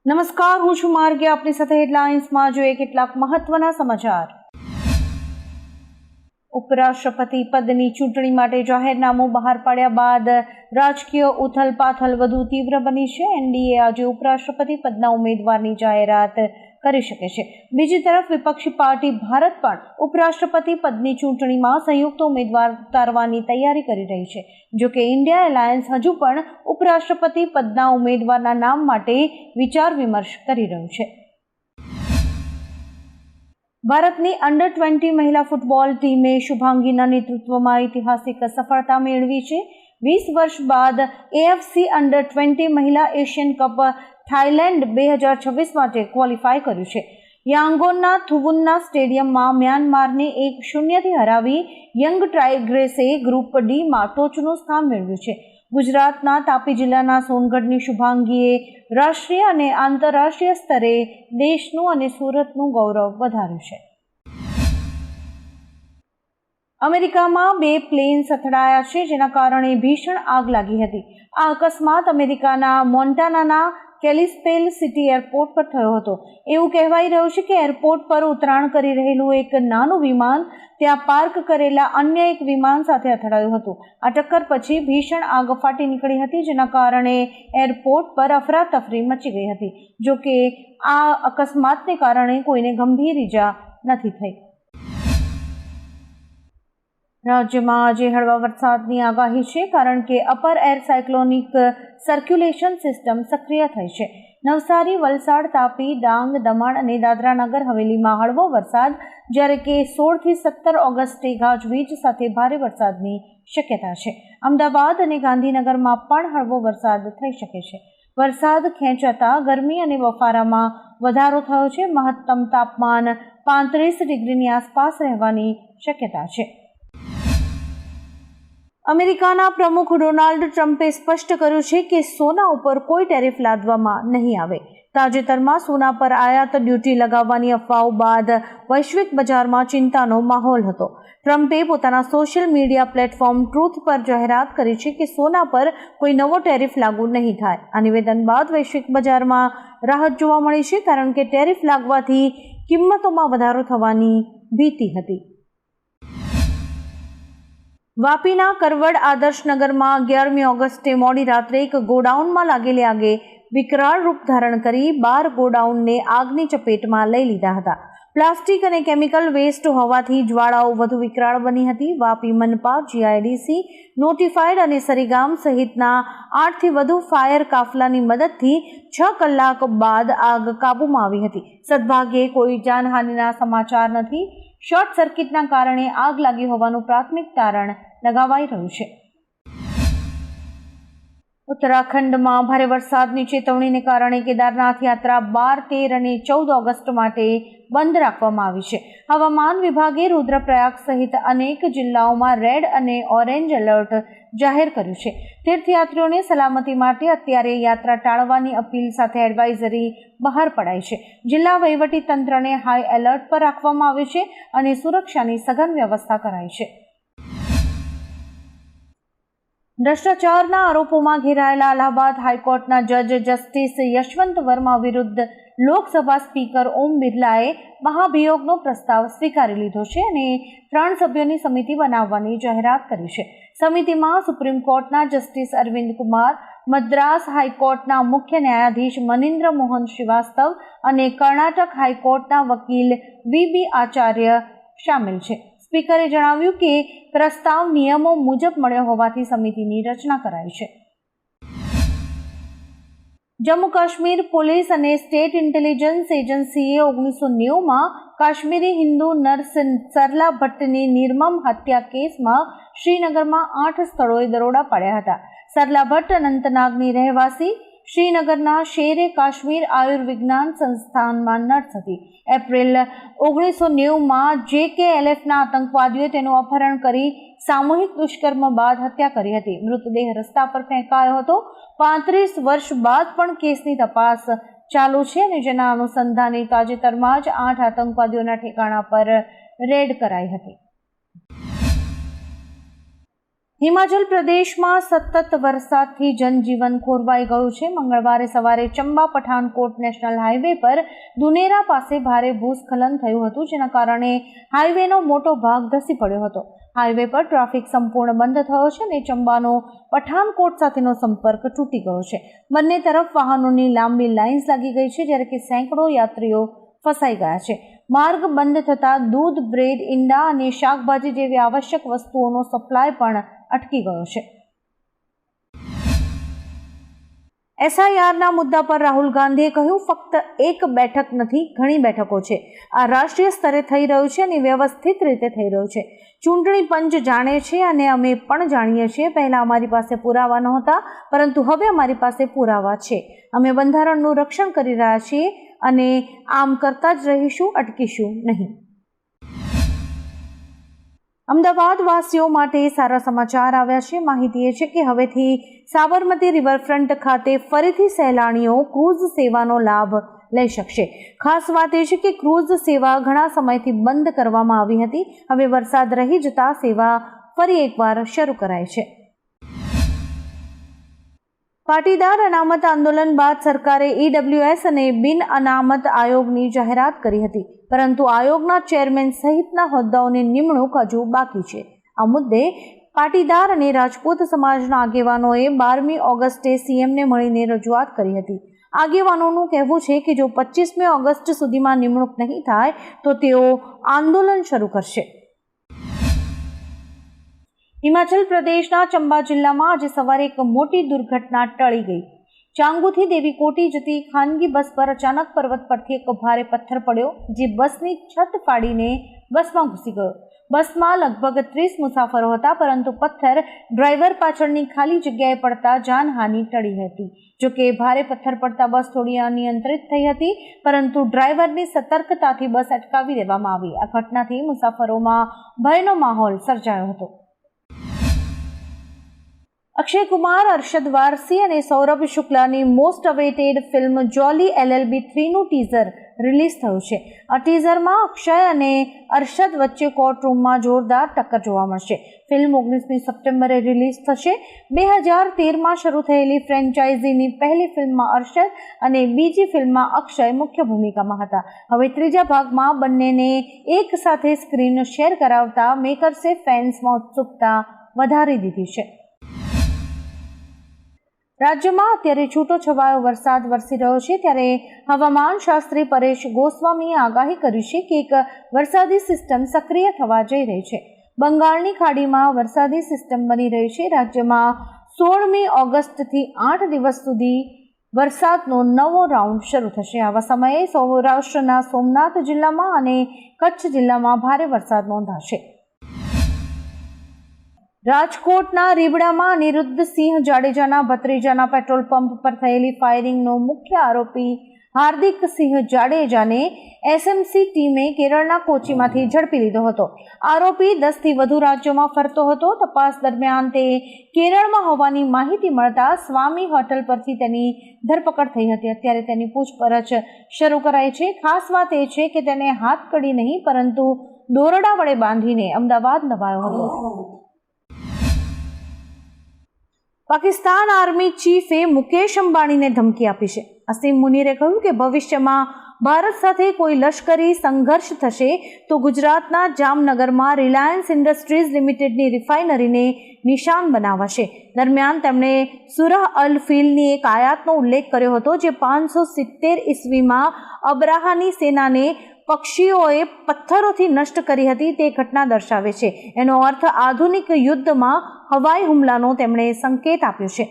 નમસ્કાર, હું છું માર્ગે. આપની સાથે હેડલાઇન્સમાં જોઈએ કેટલાક મહત્વના સમાચાર. ઉપરાષ્ટ્રપતિ પદની ચૂંટણી માટે જાહેરનામું બહાર પાડ્યા બાદ રાજકીય ઉથલપાથલ વધુ તીવ્ર બની છે. એનડીએ આજે ઉપરાષ્ટ્રપતિ પદના ઉમેદવારની જાહેરાત કરી શકે છે. બીજી તરફ વિપક્ષી પાર્ટી ભારત પણ ઉપરાષ્ટ્રપતિ પદની ચૂંટણીમાં સંયુક્ત ઉમેદવાર ઉતારવાની તૈયારી કરી રહી છે. જોકે ઇન્ડિયા એલાયન્સ હજુ પણ ઉપરાષ્ટ્રપતિ પદના ઉમેદવારના નામ માટે વિચાર વિમર્શ કરી રહ્યું છે. ભારતની અંડર-20 મહિલા ફૂટબોલ ટીમે શુભાંગીના નેતૃત્વમાં ઐતિહાસિક સફળતા મેળવી છે. 20 વર્ષ બાદ AFC અંડર-20 મહિલા એશિયન કપ થાઇલેન્ડ 2026 માટે ક્વોલિફાય કર્યું છે. યાંગોનના થુવુન્ના સ્ટેડિયમમાં મ્યાનમારને 1-0 હરાવી યંગ ટાઇગ્રેસે ગ્રુપ ડીમાં ટોચનું સ્થાન મેળવ્યું છે. ગુજરાતના તાપી જિલ્લાના સોનગઢની શુભાંગીએ રાષ્ટ્રીય અને આંતરરાષ્ટ્રીય સ્તરે દેશનું અને સુરતનું ગૌરવ વધાર્યું છે. અમેરિકામાં 2 પ્લેન્સ અથડાયા છે, જેના કારણે ભીષણ આગ લાગી હતી. આ અકસ્માત અમેરિકાના મોન્ટાનાના કેલિસ્પેલ સિટી એરપોર્ટ પર થયો હતો. એવું કહેવાઈ રહ્યું છે કે એરપોર્ટ પર ઉતરાણ કરી રહેલું એક નાનું વિમાન ત્યાં પાર્ક કરેલા અન્ય એક વિમાન સાથે અથડાયું હતું. આ ટક્કર પછી ભીષણ આગ ફાટી નીકળી હતી, જેના કારણે એરપોર્ટ પર અફરાતફરી મચી ગઈ હતી. જોકે આ અકસ્માતને કારણે કોઈને ગંભીર ઈજા નથી થઈ. રાજ્યમાં આજે હળવા વરસાદની આગાહી છે, કારણ કે upper air cyclonic circulation system સક્રિય થઈ છે. નવસારી, વલસાડ, તાપી, ડાંગ, દમણ અને દાદરાનગર હવેલીમાં હળવો વરસાદ, જ્યારે કે 16 થી 17 ઓગસ્ટે ગાજવીજ સાથે ભારે વરસાદની શક્યતા છે. અમદાવાદ અને ગાંધીનગરમાં પણ હળવો વરસાદ થઈ શકે છે. વરસાદ ખેંચાતા ગરમી અને બફારામાં વધારો થયો છે. મહત્તમ તાપમાન 35 ડિગ્રીની આસપાસ રહેવાની શક્યતા છે. અમેરિકાના પ્રમુખ ડોનાલ્ડ ટ્રમ્પે સ્પષ્ટ કર્યું છે કે સોના ઉપર કોઈ ટેરિફ લાદવામાં નહીં આવે. તાજેતરમાં સોના પર આયાત ડ્યુટી લગાવવાની અફવાઓ બાદ વૈશ્વિક બજારમાં ચિંતાનો માહોલ હતો. ટ્રમ્પે પોતાના સોશિયલ મીડિયા પ્લેટફોર્મ ટ્રુથ પર જાહેરાત કરી છે કે સોના પર કોઈ નવો ટેરિફ લાગુ નહીં થાય. આ નિવેદન બાદ વૈશ્વિક બજારમાં રાહત જોવા મળી છે, કારણ કે ટેરિફ લાગવાથી કિંમતોમાં વધારો થવાની ભીતિ હતી. વાપીના કરવડ આદર્શનગરમાં 11મી ઓગસ્ટે મોડી રાત્રે એક ગોડાઉનમાં લાગેલી આગે વિકરાળ રૂપ ધારણ કરી 12 ગોડાઉનને આગની ચપેટમાં લઈ લીધા હતા. પ્લાસ્ટિક અને કેમિકલ વેસ્ટ હોવાથી જ્વાળાઓ વધુ વિકરાળ બની હતી. વાપી મનપા, GIDC, નોટિફાઈડ અને સરીગામ સહિતના 8થી વધુ ફાયર કાફલાની મદદથી 6 કલાક બાદ આગ કાબૂમાં આવી હતી. સદભાગ્યે કોઈ જાનહાનિના સમાચાર નથી. શોર્ટ સર્કિટના કારણે આગ લાગી હોવાનું પ્રાથમિક તારણ લગાવાઈ રહ્યું છે. ઉત્તરાખંડમાં ભારે વરસાદની ચેતવણીને કારણે કેદારનાથ યાત્રા 12, 13 અને 14 ઓગસ્ટ માટે બંધ રાખવામાં આવી છે. હવામાન વિભાગે રુદ્રપ્રયાગ સહિત અનેક જિલ્લાઓમાં રેડ અને ઓરેન્જ એલર્ટ જાહેર કર્યું છે. તીર્થયાત્રીઓને સલામતી માટે અત્યારે યાત્રા ટાળવાની અપીલ સાથે એડવાઇઝરી બહાર પડાઈ છે. જિલ્લા વહીવટી તંત્રને હાઈ એલર્ટ પર રાખવામાં આવ્યું છે અને સુરક્ષાની સઘન વ્યવસ્થા કરાઈ છે. ભ્રષ્ટાચારના આરોપોમાં ઘેરાયેલા અલ્હાબાદ હાઈકોર્ટના જજ જસ્ટિસ યશવંત વર્મા વિરુદ્ધ લોકસભા સ્પીકર ઓમ બિરલાએ મહાભિયોગનો પ્રસ્તાવ સ્વીકારી લીધો છે અને 3 સભ્યોની સમિતિ બનાવવાની જાહેરાત કરી છે. સમિતિમાં સુપ્રીમ કોર્ટના જસ્ટિસ અરવિંદ કુમાર, મદ્રાસ હાઈકોર્ટના મુખ્ય ન્યાયાધીશ મનિન્દ્ર મોહન શ્રીવાસ્તવ અને કર્ણાટક હાઈકોર્ટના વકીલ VB આચાર્ય શામેલ છે. સ્પીકરે જણાવ્યું કે પ્રસ્તાવ નિયમો મુજબ મળ્યો હોવાથી સમિતિની રચના કરાઈ છે. જમ્મુ કાશ્મીર પોલીસ અને સ્ટેટ ઇન્ટેલિજન્સ એજન્સીએ 1990માં કાશ્મીરી હિન્દુ નર્સ સરલા ભટ્ટની નિર્મમ હત્યા કેસમાં શ્રીનગરમાં 8 સ્થળોએ દરોડા પાડ્યા હતા. સરલા ભટ્ટ અનંતનાગની રહેવાસી શ્રીનગરના શેરે કાશ્મીર આયુર્વિજ્ઞાન સંસ્થાનમાં નર્સ હતી. એપ્રિલ 1990માં JKLFના આતંકવાદીઓએ તેનું અપહરણ કરી સામૂહિક દુષ્કર્મ બાદ હત્યા કરી હતી. મૃતદેહ રસ્તા પર ફેંકાયો હતો. 35 વર્ષ બાદ પણ કેસની તપાસ ચાલુ છે અને જેના અનુસંધાને તાજેતરમાં જ 8 આતંકવાદીઓના ઠેકાણા પર રેડ કરાઈ હતી. હિમાચલ પ્રદેશમાં સતત વરસાદથી જનજીવન ખોરવાઈ ગયું છે. મંગળવારે સવારે ચંબા પઠાનકોટ નેશનલ હાઈવે પર દુનેરા પાસે ભારે ભૂસ્ખલન થયું હતું, જેના કારણે હાઈવેનો મોટો ભાગ ધસી પડ્યો હતો. હાઈવે પર ટ્રાફિક સંપૂર્ણ બંધ થયો છે અને ચંબાનો પઠાનકોટ સાથેનો સંપર્ક તૂટી ગયો છે. બંને તરફ વાહનોની લાંબી લાઇન્સ લાગી ગઈ છે, જ્યારે કે સેંકડો યાત્રીઓ ફસાઈ ગયા છે. માર્ગ બંધ થતાં દૂધ, બ્રેડ, ઈંડા અને શાકભાજી જેવી આવશ્યક વસ્તુઓનો સપ્લાય પણ અટકી ગયો છે. એસઆઈઆરના મુદ્દા પર રાહુલ ગાંધીએ કહ્યું, ફક્ત એક બેઠક નથી, ઘણી બેઠકો છે. આ રાષ્ટ્રીય સ્તરે થઈ રહ્યું છે અને વ્યવસ્થિત રીતે થઈ રહ્યું છે. ચૂંટણી પંચ જાણે છે અને અમે પણ જાણીએ છીએ. પહેલા અમારી પાસે પુરાવા નહોતા, પરંતુ હવે અમારી પાસે પુરાવા છે. અમે બંધારણનું રક્ષણ કરી રહ્યા છીએ અને આમ કરતા જ રહીશું, અટકીશું નહીં. અમદાવાદ વાસીઓ માટે સારા સમાચાર આવ્યા છે. માહિતી એ છે કે હવેથી સાબરમતી રિવરફ્રન્ટ ખાતે ફરીથી સહેલાણીઓ ક્રૂઝ સેવાનો લાભ લઈ શકશે. ખાસ વાત એ છે કે ક્રૂઝ સેવા ઘણા સમયથી બંધ કરવામાં આવી હતી. હવે વરસાદ રહી જતા સેવા ફરી એકવાર શરૂ કરાઈ છે. પાટીદાર અનામત આંદોલન બાદ સરકારે ઈડબ્લ્યુએસ અને બિન અનામત આયોગની જાહેરાત કરી હતી, પરંતુ આયોગના ચેરમેન સહિતના હોદ્દાઓની નિમણૂક હજુ બાકી છે. આ મુદ્દે પાટીદાર અને રાજપૂત સમાજના આગેવાનોએ 12મી ઓગસ્ટે સીએમને મળીને રજૂઆત કરી હતી. આગેવાનોનું કહેવું છે કે જો 25મી ઓગસ્ટ સુધીમાં નિમણૂક નહીં થાય તો તેઓ આંદોલન શરૂ કરશે. હિમાચલ પ્રદેશના ચંબા જિલ્લામાં આજે સવારે એક મોટી દુર્ઘટના ટળી ગઈ. ચાંગુથી દેવીકોટી જતી ખાનગી બસ પર અચાનક પર્વત પરથી એક ભારે પથ્થર પડ્યો, જે બસની છત ફાડીને બસમાં ઘૂસી ગયો. બસમાં લગભગ 30 મુસાફરો હતા, પરંતુ પથ્થર ડ્રાઈવર પાછળની ખાલી જગ્યાએ પડતા જાનહાનિ ટળી હતી. જોકે ભારે પથ્થર પડતા બસ થોડી અનિયંત્રિત થઈ હતી, પરંતુ ડ્રાઈવરની સતર્કતાથી બસ અટકાવી દેવામાં આવી. આ ઘટનાથી મુસાફરોમાં ભયનો માહોલ સર્જાયો હતો. અક્ષય કુમાર, અરશદ વારસી અને સૌરભ શુક્લાની મોસ્ટ અવેટેડ ફિલ્મ જોલી LLB 3નું ટીઝર રિલીઝ થયું છે. આ ટીઝરમાં અક્ષય અને અરશદ વચ્ચે કોર્ટરૂમમાં જોરદાર ટક્કર જોવા મળશે. ફિલ્મ 19મી સપ્ટેમ્બરે રિલીઝ થશે. 2013માં શરૂ થયેલી ફ્રેન્ચાઇઝીની પહેલી ફિલ્મમાં અરશદ અને બીજી ફિલ્મમાં અક્ષય મુખ્ય ભૂમિકામાં હતા. હવે ત્રીજા ભાગમાં બંનેને એક સાથે સ્ક્રીન શેર કરાવતા મેકર્સે ફેન્સમાં ઉત્સુકતા વધારી દીધી છે. રાજ્યમાં અત્યારે છૂટો છવાયો વરસાદ વરસી રહ્યો છે, ત્યારે હવામાન શાસ્ત્રી પરેશ ગોસ્વામીએ આગાહી કરી છે કે એક વરસાદી સિસ્ટમ સક્રિય થવા જઈ રહી છે. બંગાળની ખાડીમાં વરસાદી સિસ્ટમ બની રહી છે. રાજ્યમાં 16મી ઓગસ્ટથી 8 દિવસ સુધી વરસાદનો નવો રાઉન્ડ શરૂ થશે. આવા સમયે સૌરાષ્ટ્રના સોમનાથ જિલ્લામાં અને કચ્છ જિલ્લામાં ભારે વરસાદ નોંધાશે. રાજકોટના રીબડામાં અનિરુદ્ધસિંહ જાડેજાના ભત્રીજાના પેટ્રોલ પંપ પર થયેલી ફાયરિંગનો મુખ્ય આરોપી હાર્દિકસિંહ જાડેજાને એસએમસી ટીમે કેરળના કોચીમાંથી ઝડપી લીધો હતો. આરોપી 10થી વધુ રાજ્યોમાં ફરતો હતો. તપાસ દરમિયાન તે કેરળમાં હોવાની માહિતી મળતા સ્વામી હોટલ પરથી તેની ધરપકડ થઈ હતી. અત્યારે તેની પૂછપરછ શરૂ કરાઈ છે. ખાસ વાત એ છે કે તેને હાથકડી નહીં, પરંતુ દોરડા વડે બાંધીને અમદાવાદ લવાયો હતો. પાકિસ્તાન આર્મી ચીફે મુકેશ અંબાણીને ધમકી આપી છે. અસીમ મુનીરે કહ્યું કે ભવિષ્યમાં ભારત સાથે કોઈ લશ્કરી સંઘર્ષ થશે તો ગુજરાતના જામનગરમાં રિલાયન્સ ઇન્ડસ્ટ્રીઝ લિમિટેડની રિફાઇનરીને નિશાન બનાવાશે. દરમિયાન તેમણે સુરહ અલ ફીલની એક આયાતનો ઉલ્લેખ કર્યો હતો, જે 570 ઈસવીમાં અબરાહાની સેનાને પક્ષીઓએ પથ્થરોથી નષ્ટ કરી હતી તે ઘટના દર્શાવે છે. એનો અર્થ આધુનિક યુદ્ધમાં હવાઈ હુમલાનો તેમણે સંકેત આપ્યો છે.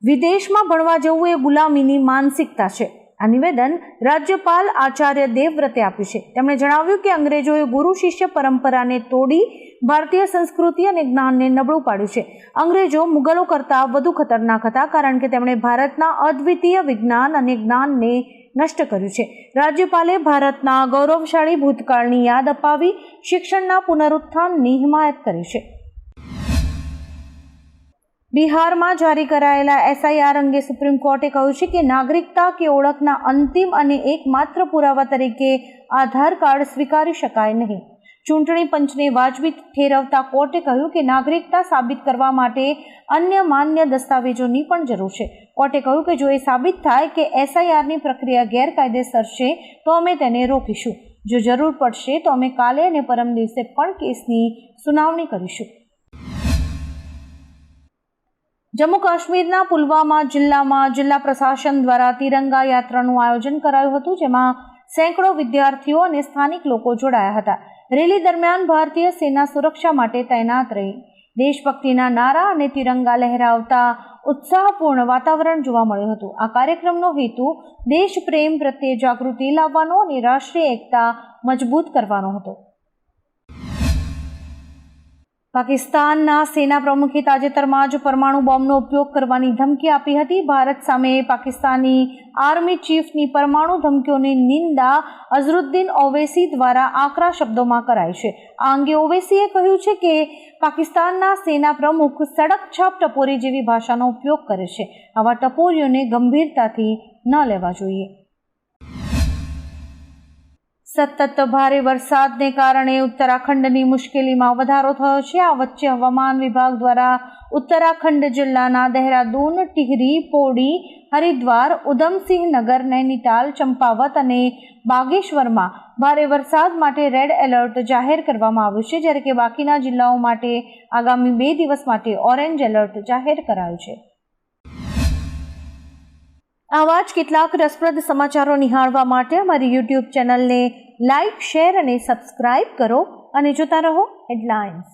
વિદેશમાં ભણવા જવું એ ગુલામીની માનસિકતા છે. આ નિવેદન રાજ્યપાલ આચાર્ય દેવવ્રતે આપ્યું છે. તેમણે જણાવ્યું કે અંગ્રેજોએ ગુરુ શિષ્ય પરંપરાને તોડી ભારતીય સંસ્કૃતિ અને જ્ઞાનને નબળું પાડ્યું છે. અંગ્રેજો મુગલો કરતાં વધુ ખતરનાક હતા, કારણ કે તેમણે ભારતના અદ્વિતીય વિજ્ઞાન અને જ્ઞાનને નષ્ટ કર્યું છે. રાજ્યપાલે ભારતના ગૌરવશાળી ભૂતકાળની યાદ અપાવી શિક્ષણના પુનરુત્થાનની હિમાયત કરી છે. બિહારમાં જારી કરાયેલા એસઆઈઆર અંગે સુપ્રીમ કોર્ટે કહ્યું છે કે નાગરિકતા કે ઓળખના અંતિમ અને એકમાત્ર પુરાવા તરીકે આધાર કાર્ડ સ્વીકારી શકાય નહીં. ચૂંટણી પંચને વાજબી ઠેરવતા કોર્ટે કહ્યું કે નાગરિકતા સાબિત કરવા માટે અન્ય માન્ય દસ્તાવેજોની પણ જરૂર છે. કોર્ટે કહ્યું કે જો એ સાબિત થાય કે SIRની પ્રક્રિયા ગેરકાયદેસર છે તો અમે તેને રોકીશું. જો જરૂર પડશે તો અમે કાલે અને પરમ દિવસે પણ કેસની સુનાવણી કરીશું. જમ્મુ કાશ્મીરના પુલવામા જિલ્લામાં જિલ્લા પ્રશાસન દ્વારા તિરંગા યાત્રાનું આયોજન કરાયું હતું, જેમાં સેંકડો વિદ્યાર્થીઓ અને સ્થાનિક લોકો જોડાયા હતા. રેલી દરમિયાન ભારતીય સેના સુરક્ષા માટે તૈનાત રહી. દેશભક્તિના નારા અને તિરંગા લહેરાવતા ઉત્સાહપૂર્ણ વાતાવરણ જોવા મળ્યું હતું. આ કાર્યક્રમનો હેતુ દેશ પ્રેમ પ્રત્યે જાગૃતિ લાવવાનો અને રાષ્ટ્રીય એકતા મજબૂત કરવાનો હતો. પાકિસ્તાનના સેના પ્રમુખે તાજેતરમાં જ પરમાણુ બોમ્બનો ઉપયોગ કરવાની ધમકી આપી હતી. ભારત સામે પાકિસ્તાની આર્મી ચીફની પરમાણુ ધમકીઓની નિંદા અઝરુદ્દીન ઓવૈસી દ્વારા આકરા શબ્દોમાં કરાઈ છે. આ અંગે ઓવૈસીએ કહ્યું છે કે પાકિસ્તાનના સેના પ્રમુખ સડક છાપ ટપોરી જેવી ભાષાનો ઉપયોગ કરે છે. આવા ટપોરીઓને ગંભીરતાથી ન લેવા જોઈએ. સતત ભારે વરસાદને કારણે ઉત્તરાખંડની મુશ્કેલીમાં વધારો થયો છે. આ વચ્ચે હવામાન વિભાગ દ્વારા ઉત્તરાખંડ જિલ્લાના દહેરાદૂન, ટિહરી, પૌડી, હરિદ્વાર, ઉધમસિંહ નગર, નૈનીતાલ, ચંપાવત અને બાગેશ્વરમાં ભારે વરસાદ માટે રેડ એલર્ટ જાહેર કરવામાં આવ્યું છે, જ્યારે કે બાકીના જિલ્લાઓ માટે આગામી 2 દિવસ માટે ઓરેન્જ એલર્ટ જાહેર કરાયું છે. આવા જ કેટલાક રસપ્રદ સમાચારો નિહાળવા માટે અમારી YouTube ચેનલને લાઇક, શેર અને સબસ્ક્રાઇબ કરો અને જોતા રહો હેડલાઇન્સ.